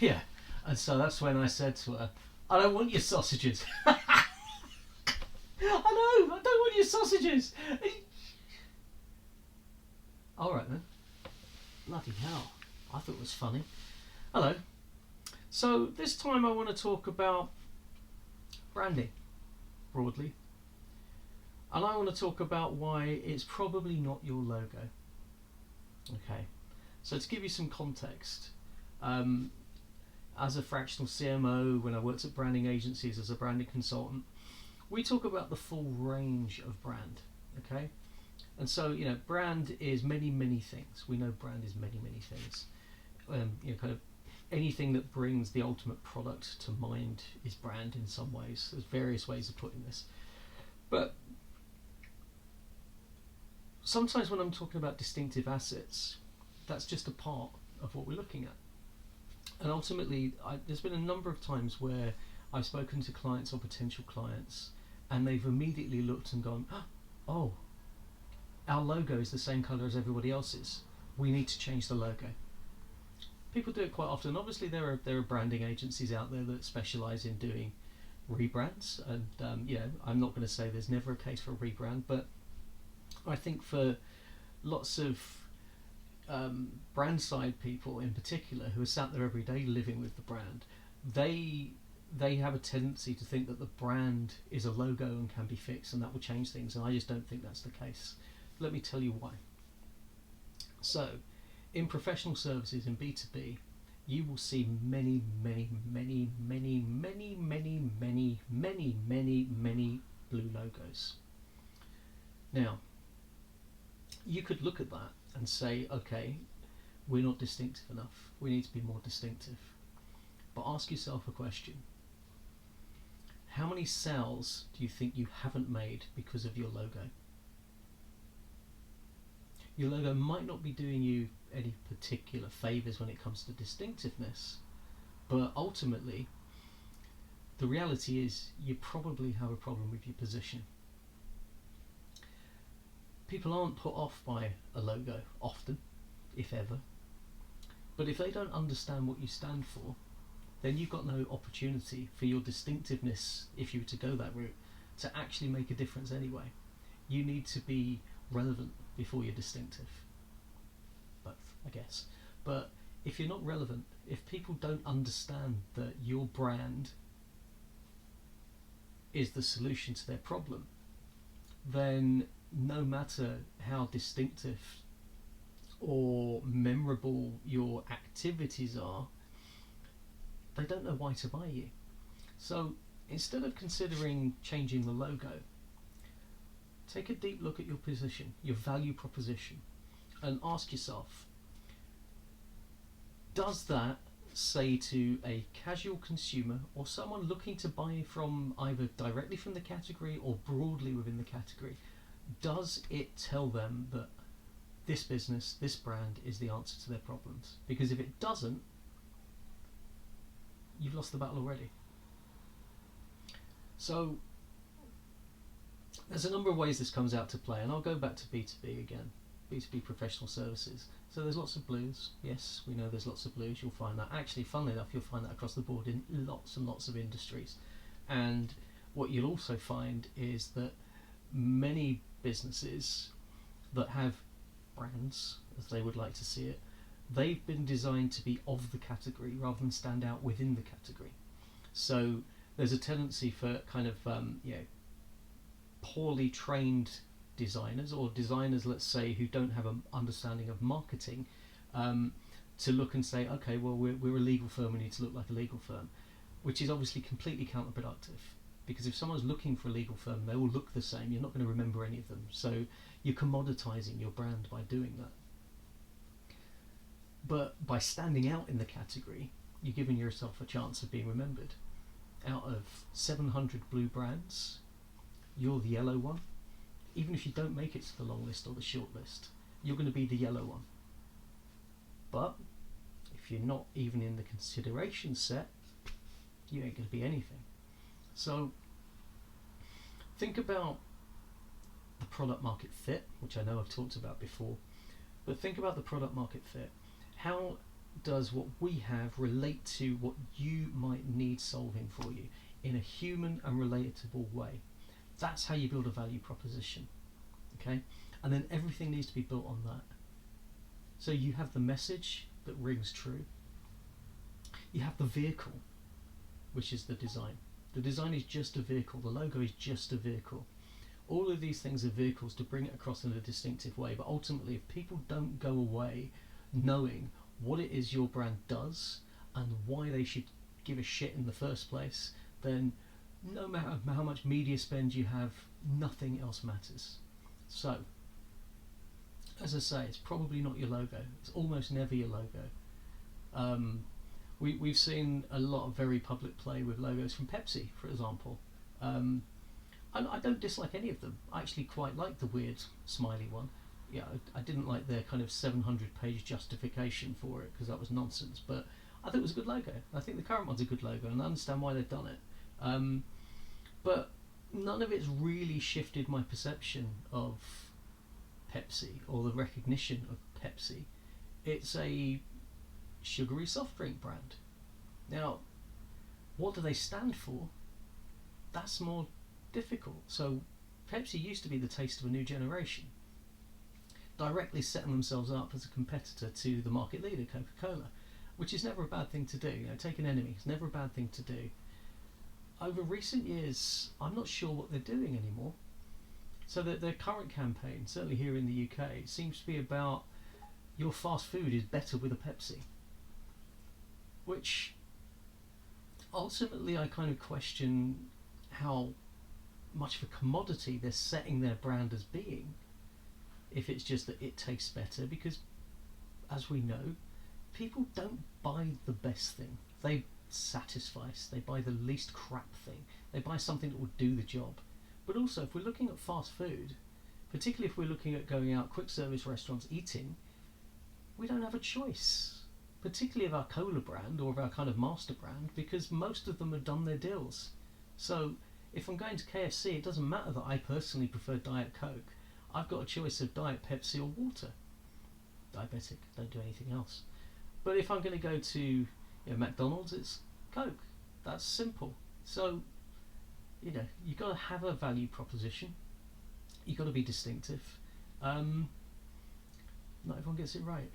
Yeah. And so that's when I said to her, I don't want your sausages. I know, I don't want your sausages. All right then. Bloody hell. I thought it was funny. Hello. So this time I want to talk about branding broadly. And I want to talk about why it's probably not your logo. Okay. So to give you some context, as a fractional CMO, when I worked at branding agencies as a branding consultant, we talk about the full range of brand. Okay. And so, brand is many, many things. We know brand is many, many things. Kind of anything that brings the ultimate product to mind is brand in some ways. There's various ways of putting this. But sometimes when I'm talking about distinctive assets, that's just a part of what we're looking at. And ultimately, there's been a number of times where I've spoken to clients or potential clients, and they've immediately looked and gone, oh, our logo is the same colour as everybody else's. We need to change the logo. People do it quite often. Obviously, there are branding agencies out there that specialise in doing rebrands, and I'm not going to say there's never a case for a rebrand, but I think for lots of brand side people in particular who are sat there every day living with the brand, they have a tendency to think that the brand is a logo and can be fixed and that will change things, and I just don't think that's the case. Let me tell you why. So, in professional services, in B2B, you will see many, many, many, many, many, many, many, many, many, many blue logos. Now, you could look at that and say, okay, we're not distinctive enough. We need to be more distinctive. But ask yourself a question. How many sales do you think you haven't made because of your logo? Your logo might not be doing you any particular favours when it comes to distinctiveness, but ultimately, the reality is you probably have a problem with your position. People aren't put off by a logo often, if ever, but if they don't understand what you stand for, then you've got no opportunity for your distinctiveness, if you were to go that route, to actually make a difference anyway. You need to be relevant before you're distinctive. Both, I guess. But if you're not relevant, if people don't understand that your brand is the solution to their problem, then no matter how distinctive or memorable your activities are, they don't know why to buy you. So instead of considering changing the logo, take a deep look at your position, your value proposition, and ask yourself, does that say to a casual consumer or someone looking to buy from either directly from the category or broadly within the category, does it tell them that this business, this brand is the answer to their problems? Because if it doesn't, you've lost the battle already. So there's a number of ways this comes out to play, and I'll go back to B2B again, B2B professional services. So there's lots of blues. Yes, we know there's lots of blues. You'll find that. Actually, funnily enough, you'll find that across the board in lots and lots of industries. And what you'll also find is that many businesses that have brands, as they would like to see it, they've been designed to be of the category rather than stand out within the category. So there's a tendency for kind of poorly trained designers, or designers, let's say, who don't have an understanding of marketing, to look and say, okay, well, we're a legal firm, we need to look like a legal firm, which is obviously completely counterproductive, because if someone's looking for a legal firm, they will look the same. You're not going to remember any of them. So you're commoditizing your brand by doing that. But by standing out in the category, you're giving yourself a chance of being remembered. Out of 700 blue brands, you're the yellow one. Even if you don't make it to the long list or the short list, you're going to be the yellow one. But if you're not even in the consideration set, you ain't going to be anything. So think about the product market fit, which I know I've talked about before, but think about the product market fit. How does what we have relate to what you might need solving for you in a human and relatable way? That's how you build a value proposition. Okay, and then everything needs to be built on that. So you have the message that rings true. You have the vehicle, which is the design. The design is just a vehicle. The logo is just a vehicle. All of these things are vehicles to bring it across in a distinctive way. But ultimately, if people don't go away knowing what it is your brand does and why they should give a shit in the first place, then no matter how much media spend you have, nothing else matters. So, as I say, it's probably not your logo. It's almost never your logo. We've seen a lot of very public play with logos from Pepsi, for example. And I don't dislike any of them. I actually quite like the weird smiley one. Yeah, I didn't like their kind of 700-page justification for it because that was nonsense. But I think it was a good logo. I think the current one's a good logo, and I understand why they've done it. But none of it's really shifted my perception of Pepsi or the recognition of Pepsi. It's a sugary soft drink brand. Now, what do they stand for? That's more difficult. So Pepsi used to be the taste of a new generation, directly setting themselves up as a competitor to the market leader, Coca-Cola, which is never a bad thing to do. You know, take an enemy, it's never a bad thing to do. Over recent years, I'm not sure what they're doing anymore. So that their current campaign, certainly here in the UK, seems to be about your fast food is better with a Pepsi, which ultimately I kind of question how much of a commodity they're setting their brand as being, if it's just that it tastes better, because as we know, people don't buy the best thing. They satisfice. They buy the least crap thing. They buy something that will do the job. But also, if we're looking at fast food, particularly if we're looking at going out quick service restaurants eating, we don't have a choice, particularly of our cola brand or of our kind of master brand, because most of them have done their deals. So if I'm going to KFC, it doesn't matter that I personally prefer Diet Coke. I've got a choice of Diet Pepsi or water. Diabetic, don't do anything else. But if I'm going to go to McDonald's, it's Coke. That's simple. So, you've got to have a value proposition. You've got to be distinctive. Not everyone gets it right.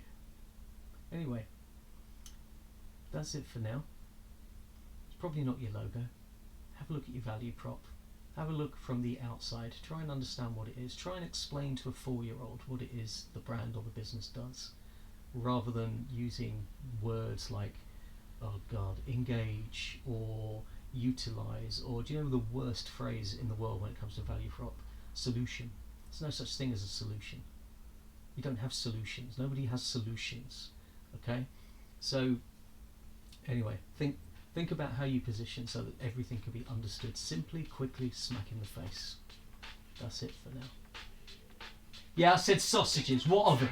Anyway, that's it for now. It's probably not your logo. Have a look at your value prop. Have a look from the outside. Try and understand what it is. Try and explain to a 4-year-old what it is the brand or the business does, rather than using words like, oh God, engage or utilize, or do you know the worst phrase in the world when it comes to value prop? Solution. There's no such thing as a solution. You don't have solutions. Nobody has solutions. Okay? So anyway, think about how you position so that everything can be understood simply, quickly, smack in the face. That's it for now. Yeah, I said sausages. What of it?